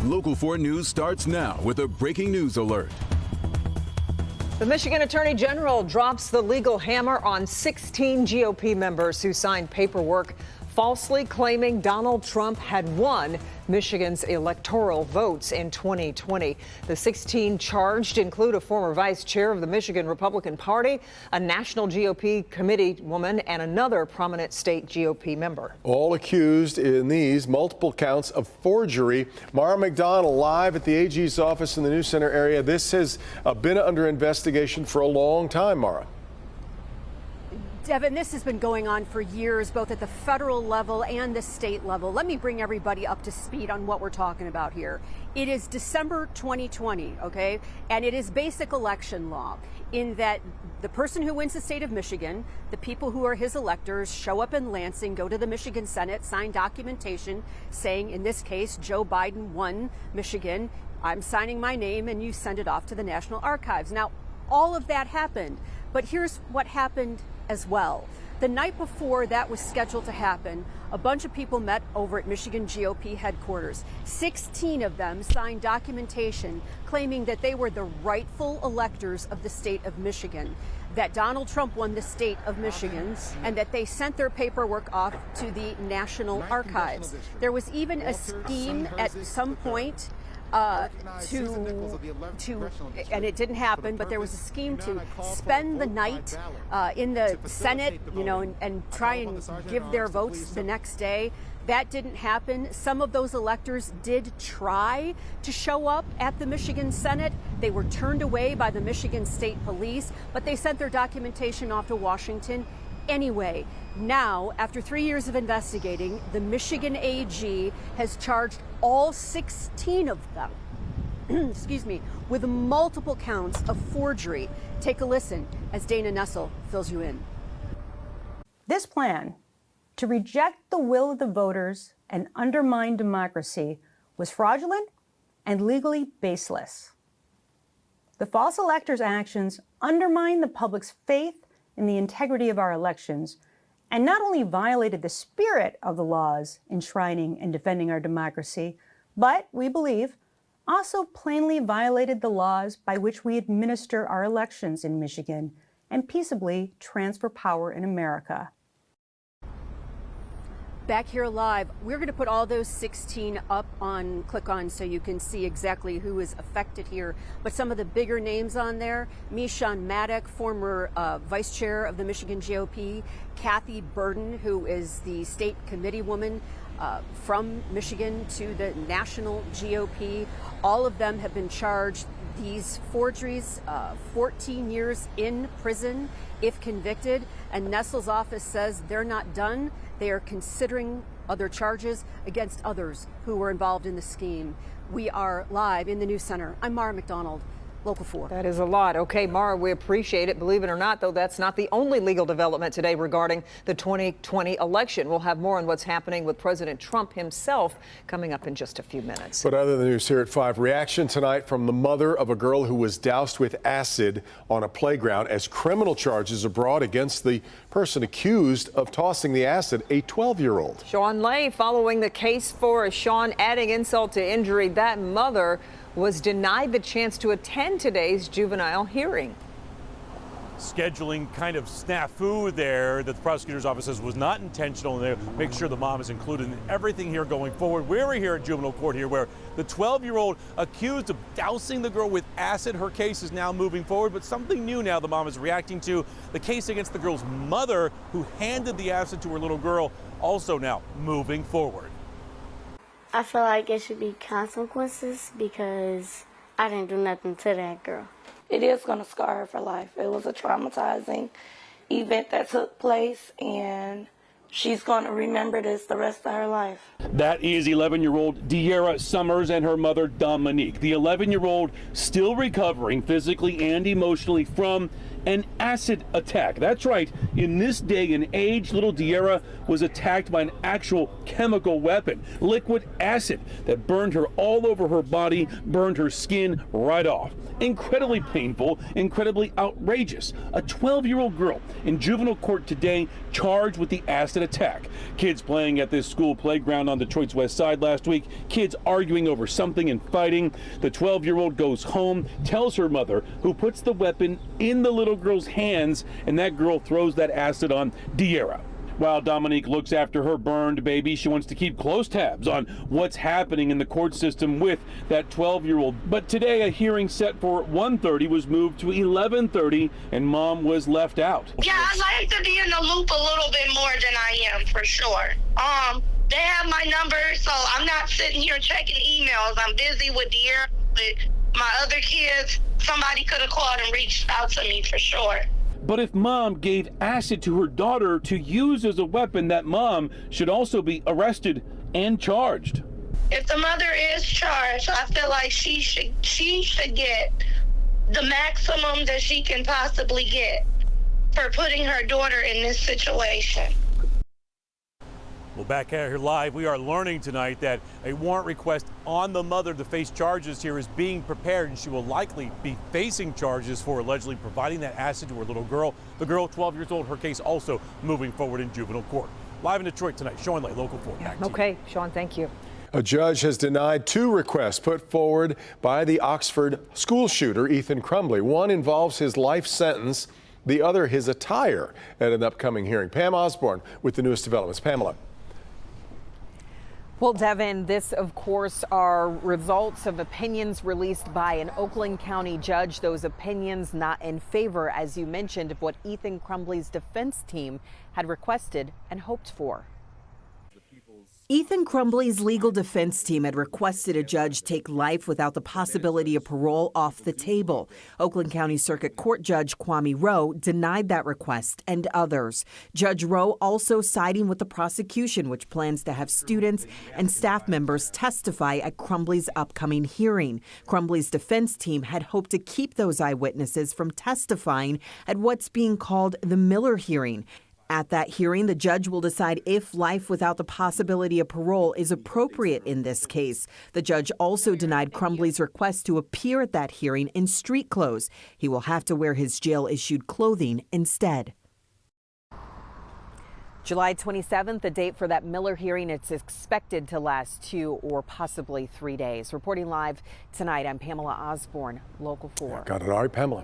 Local 4 News starts now with a breaking news alert. The Michigan Attorney General drops the legal hammer on 16 GOP members who signed paperwork falsely claiming Donald Trump had won Michigan's electoral votes in 2020. The 16 charged include a former vice chair of the Michigan Republican Party, a national GOP committee woman, and another prominent state GOP member. All accused in these multiple counts of forgery. Mara McDonald live at the AG's office in the News Center area. This has been under investigation for a long time, Mara. Devin, this has been going on for years, both at the federal level and the state level. Let me bring everybody up to speed on what we're talking about here. It is December 2020, okay? And it is basic election law in that the person who wins the state of Michigan, the people who are his electors, show up in Lansing, go to the Michigan Senate, sign documentation saying, in this case, Joe Biden won Michigan. I'm signing my name, and you send it off to the National Archives. Now, all of that happened, but here's what happened as well. The night before that was scheduled to happen, a bunch of people met over at Michigan GOP headquarters. 16 of them signed documentation claiming that they were the rightful electors of the state of Michigan, that Donald Trump won the state of Michigan, and that they sent their paperwork off to the National Archives. There was even a scheme at some point and it didn't happen, but there was a scheme to spend the night in the Senate, and try and give their votes the next day. That didn't happen. Some of those electors did try to show up at the Michigan Senate. They were turned away by the Michigan State Police, but they sent their documentation off to Washington anyway. Now, after 3 years of investigating, the Michigan AG has charged all 16 of them, excuse me, with multiple counts of forgery. Take a listen as Dana Nessel fills you in. This plan to reject the will of the voters and undermine democracy was fraudulent and legally baseless. The false electors' actions undermined the public's faith in the integrity of our elections and not only violated the spirit of the laws enshrining and defending our democracy, but, we believe, also plainly violated the laws by which we administer our elections in Michigan and peaceably transfer power in America. Back here live, we're going to put all those 16 up on Click On so you can see exactly who is affected here. But some of the bigger names on there: Meshawn Maddock, former vice chair of the Michigan GOP, Kathy Burden, who is the state committee woman from Michigan to the national GOP. All of them have been charged these forgeries, 14 years in prison if convicted. And Nessel's office says they're not done. They are considering other charges against others who were involved in the scheme. We are live in the News Center. I'm Mara McDonald, Local 4. That is a lot. Okay, Mara, we appreciate it. Believe it or not, though, that's not the only legal development today regarding the 2020 election. We'll have more on what's happening with President Trump himself coming up in just a few minutes. But other than news here at 5, reaction tonight from the mother of a girl who was doused with acid on a playground as criminal charges are brought against the person accused of tossing the acid, a 12-year-old. Shawn Ley following the case for Shawn adding insult to injury. That mother was denied the chance to attend today's juvenile hearing. Scheduling kind of snafu there that the prosecutor's office says was not intentional, and they make sure the mom is included in everything here going forward. We're here at juvenile court here where the 12-year-old accused of dousing the girl with acid, her case is now moving forward, but something new now the mom is reacting to. The case against the girl's mother who handed the acid to her little girl also now moving forward. I feel like it should be consequences because I didn't do nothing to that girl. It is going to scar her for life. It was a traumatizing event that took place, and she's going to remember this the rest of her life. That is 11-year-old De'Ara Summers and her mother, Dominique. The 11-year-old still recovering physically and emotionally from an acid attack. That's right, in this day and age, little De'Ara was attacked by an actual chemical weapon, liquid acid, that burned her all over her body, burned her skin right off. Incredibly painful, incredibly outrageous. A 12-year-old girl in juvenile court today charged with the acid attack. Kids playing at this school playground on Detroit's west side last week, kids arguing over something and fighting. The 12-year-old goes home, tells her mother, who puts the weapon in the little girl's hands, and that girl throws that acid on De'Ara. While Dominique looks after her burned baby, she wants to keep close tabs on what's happening in the court system with that 12-year-old. But today, a hearing set for 1:30 was moved to 11:30, and Mom was left out. Yeah, I like to be in the loop a little bit more than I am, for sure. They have my number, so I'm not sitting here checking emails. I'm busy with De'Ara, with my other kids. Somebody could have called and reached out to me, for sure. But if Mom gave acid to her daughter to use as a weapon, that mom should also be arrested and charged. If the mother is charged, I feel like she should get the maximum that she can possibly get for putting her daughter in this situation. Well, back here live, we are learning tonight that a warrant request on the mother to face charges here is being prepared, and she will likely be facing charges for allegedly providing that acid to her little girl. The girl, 12 years old, her case also moving forward in juvenile court. Live in Detroit tonight, Sean Lay, Local 4. Back to you. Okay, Sean, thank you. A judge has denied 2 requests put forward by the Oxford school shooter, Ethan Crumbley. One involves his life sentence, the other his attire at an upcoming hearing. Pam Osborne with the newest developments. Pamela. Well, Devin, this, of course, are results of opinions released by an Oakland County judge. Those opinions not in favor, as you mentioned, of what Ethan Crumbley's defense team had requested and hoped for. Ethan Crumbley's legal defense team had requested a judge take life without the possibility of parole off the table. Oakland County Circuit Court Judge Kwame Rowe denied that request and others. Judge Rowe also siding with the prosecution, which plans to have students and staff members testify at Crumbley's upcoming hearing. Crumbley's defense team had hoped to keep those eyewitnesses from testifying at what's being called the Miller hearing. At that hearing, the judge will decide if life without the possibility of parole is appropriate in this case. The judge also denied Crumbley's request to appear at that hearing in street clothes. He will have to wear his jail-issued clothing instead. July 27th, the date for that Miller hearing. It's expected to last 2 or possibly 3 days. Reporting live tonight, I'm Pamela Osborne, Local 4. Got it. All right, Pamela.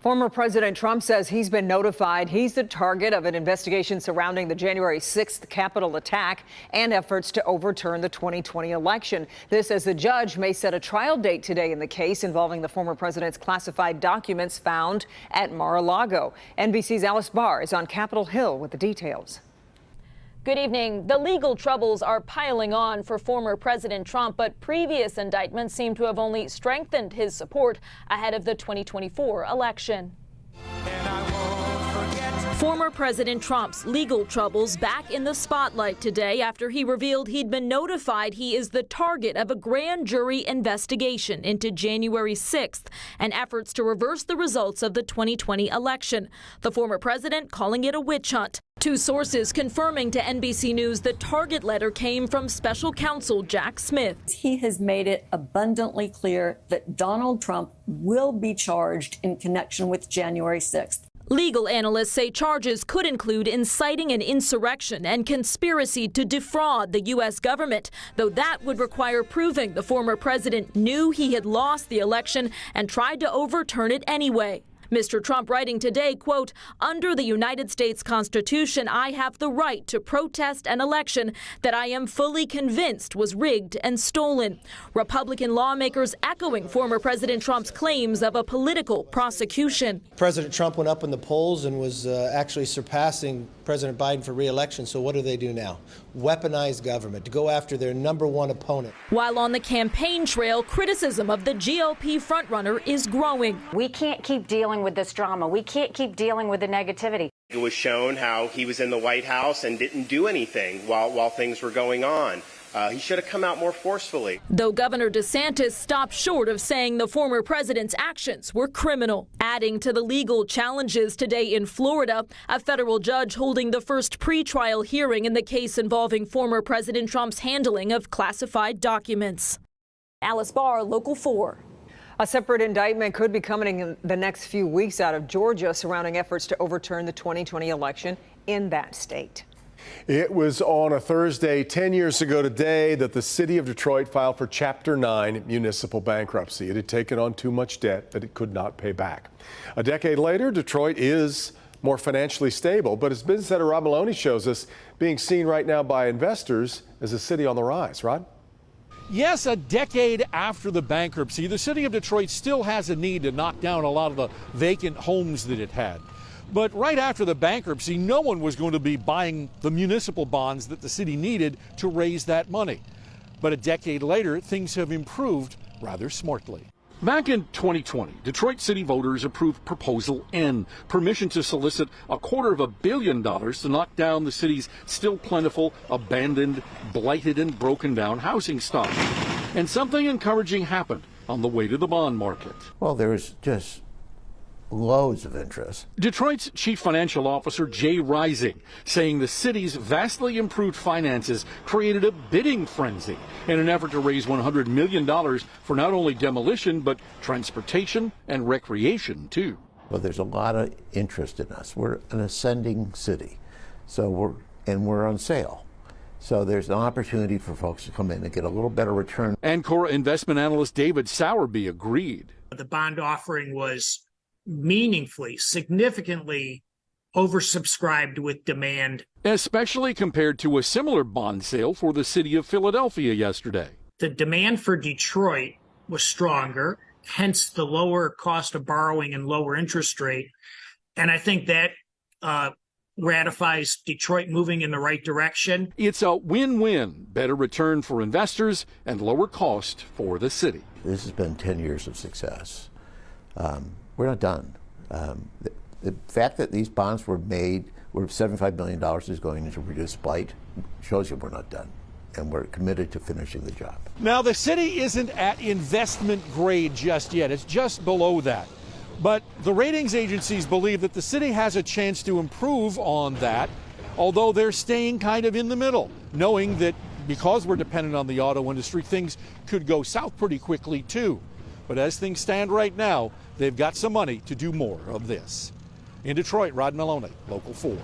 Former President Trump says he's been notified he's the target of an investigation surrounding the January 6th Capitol attack and efforts to overturn the 2020 election. This as the judge may set a trial date today in the case involving the former president's classified documents found at Mar-a-Lago. NBC's Alice Barr is on Capitol Hill with the details. Good evening. The legal troubles are piling on for former President Trump, but previous indictments seem to have only strengthened his support ahead of the 2024 election. Former President Trump's legal troubles back in the spotlight today after he revealed he'd been notified he is the target of a grand jury investigation into January 6th and efforts to reverse the results of the 2020 election. The former president calling it a witch hunt. 2 sources confirming to NBC News the target letter came from special counsel Jack Smith. He has made it abundantly clear that Donald Trump will be charged in connection with January 6th. Legal analysts say charges could include inciting an insurrection and conspiracy to defraud the U.S. government, though that would require proving the former president knew he had lost the election and tried to overturn it anyway. Mr. Trump writing today, quote, "Under the United States Constitution, I have the right to protest an election that I am fully convinced was rigged and stolen." Republican lawmakers echoing former President Trump's claims of a political prosecution. President Trump went up in the polls and was actually surpassing President Biden for re-election. So what do they do now? Weaponize government to go after their #1 opponent. While on the campaign trail, criticism of the GOP frontrunner is growing. We can't keep dealing with this drama. We can't keep dealing with the negativity. It was shown how he was in the White House and didn't do anything while things were going on. He should have come out more forcefully. Though Governor DeSantis stopped short of saying the former president's actions were criminal. Adding to the legal challenges today in Florida, a federal judge holding the first pretrial hearing in the case involving former President Trump's handling of classified documents. Alice Barr, Local 4. A separate indictment could be coming in the next few weeks out of Georgia surrounding efforts to overturn the 2020 election in that state. It was on a Thursday 10 years ago today that the city of Detroit filed for Chapter 9 municipal bankruptcy. It had taken on too much debt that it could not pay back. A decade later, Detroit is more financially stable, but as business editor Rod Maloney shows us, being seen right now by investors as a city on the rise. Rod? Yes, a decade after the bankruptcy, the city of Detroit still has a need to knock down a lot of the vacant homes that it had. But right after the bankruptcy, no one was going to be buying the municipal bonds that the city needed to raise that money. But a decade later, things have improved rather smartly. Back in 2020, Detroit city voters approved Proposal N, permission to solicit $250 million to knock down the city's still plentiful, abandoned, blighted, and broken down housing stock. And something encouraging happened on the way to the bond market. Well, there's just loads of interest. Detroit's chief financial officer, Jay Rising, saying the city's vastly improved finances created a bidding frenzy in an effort to raise $100 million for not only demolition, but transportation and recreation, too. Well, there's a lot of interest in us. We're an ascending city, so we're on sale. So there's an opportunity for folks to come in and get a little better return. Ancora investment analyst David Sowerby agreed. The bond offering was meaningfully, significantly oversubscribed with demand. Especially compared to a similar bond sale for the city of Philadelphia yesterday. The demand for Detroit was stronger, hence the lower cost of borrowing and lower interest rate. And I think that ratifies Detroit moving in the right direction. It's a win-win, better return for investors and lower cost for the city. This has been 10 years of success. We're not done. The fact that these bonds were made, where $75 million is going into reduced blight, shows you we're not done. And we're committed to finishing the job. Now, the city isn't at investment grade just yet. It's just below that. But the ratings agencies believe that the city has a chance to improve on that, although they're staying kind of in the middle, knowing that because we're dependent on the auto industry, things could go south pretty quickly, too. But as things stand right now, they've got some money to do more of this. In Detroit, Rod Maloney, Local 4.